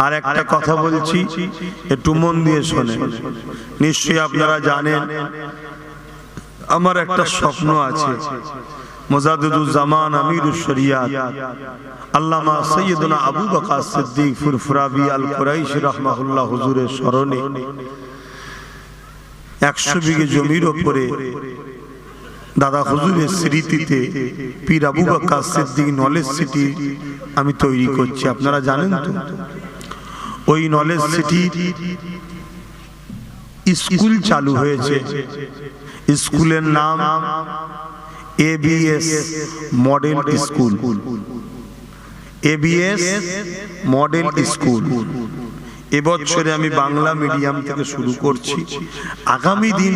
আর একটা কথা বলছি, একটু মন দিয়ে শোনেন। নিশ্চয়ই আপনারা জানেন আমার একটা স্বপ্ন আছে, মুজাদ্দিদুজ্জামান আমিরুশ শরিয়াত আল্লামা সৈয়দনা আবু বকর সিদ্দিক ফুরফুরাবি আল কুরাইশি রাহমাহুল্লাহ হুজুরের স্মরণে 100 বিঘে জমির উপরে দাদা হুজুরের স্মৃতিতে পীর আবু বকর সিদ্দিক নলেজ সিটি আমি তৈরি করছি। আপনারা জানেন তো, ওই নলেজ সিটি স্কুল চালু হয়েছে। স্কুলের নাম ABS model school. ABS model school. এবছরে আমি বাংলা মিডিয়াম থেকে শুরু করছি, আগামী দিন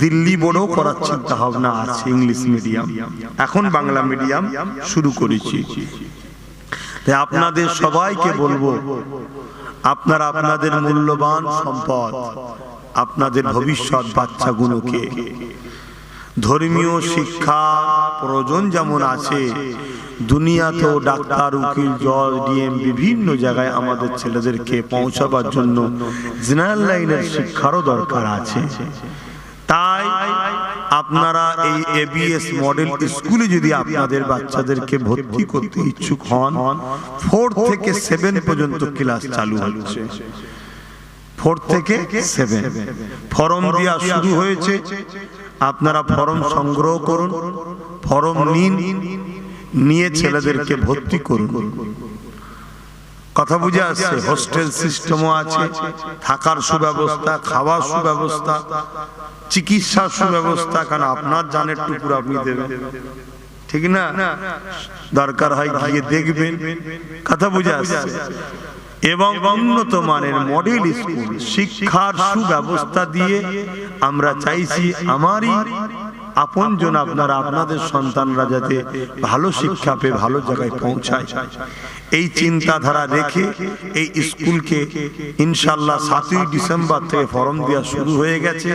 দিল্লি বোর্ডও করার চিন্তা ভাবনা আছে, ইংলিশ মিডিয়াম। এখন বাংলা মিডিয়াম শুরু করেছি। আপনাদের সবাইকে বলবো, আপনারা আপনাদের মূল্যবান সম্পদ, আপনাদের ভবিষ্যৎ বাচ্চাগুলোকে ধর্মীয় শিক্ষা প্রয়োজন যেমন আছে, দুনিয়াতেও ডাক্তার, উকিল, জজ, ডিএম বিভিন্ন জায়গায় আমাদের ছেলেদেরকে পৌঁছাবার জন্য জেনারেল লাইনের শিক্ষারও দরকার আছে। তাই আপনারা এই ABS মডেল স্কুলে যদি আপনাদের বাচ্চাদেরকে ভর্তি করতে ইচ্ছুক হন, 4 থেকে 7 পর্যন্ত ক্লাস চালু হচ্ছে। 4 থেকে 7 ফর্ম দেওয়া শুরু হয়েছে। আপনারা ফর্ম সংগ্রহ করুন, ফর্ম নিন, নিয়ে ছেলেদেরকে ভর্তি করুন। কথা বুঝে আসছে? হোস্টেল সিস্টেমও আছে, থাকার সুব্যবস্থা, খাওয়ার সুব্যবস্থা, চিকিৎসার সুব্যবস্থা। কারণ আপনার জানের টুকুর আপনি দেবেন, ঠিক না? দরকার হয় গিয়ে দেখবেন। কথা বুঝে আসছে? এবং উন্নত মানের মডেল স্কুল, শিক্ষার সুব্যবস্থা দিয়ে আমরা চাইছি আমারই আপনজন আপনারা, আপনাদের সন্তানরা যাতে ভালো শিক্ষা পেয়ে ভালো জায়গায় পৌঁছায়, এই চিন্তাধারা রেখে এই স্কুলকে ইনশাআল্লাহ 7ই ডিসেম্বর থেকে ফর্ম দেওয়া শুরু হয়ে গেছে।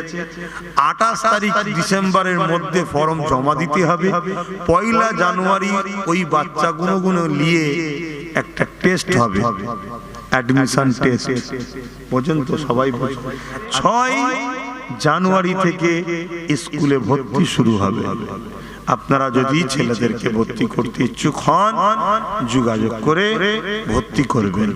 28 তারিখ ডিসেম্বরের মধ্যে ফর্ম জমা দিতে হবে। 1 জানুয়ারি ওই বাচ্চাগুলো নিয়ে একটা টেস্ট হবে, অ্যাডমিশন টেস্ট। পর্যন্ত সবাই 6 জানুয়ারি থেকে স্কুলে ভর্তি শুরু হবে। আপনারা যদি ছেলেদেরকে ভর্তি করতে ইচ্ছুক হন, যোগাযোগ করে ভর্তি করবেন।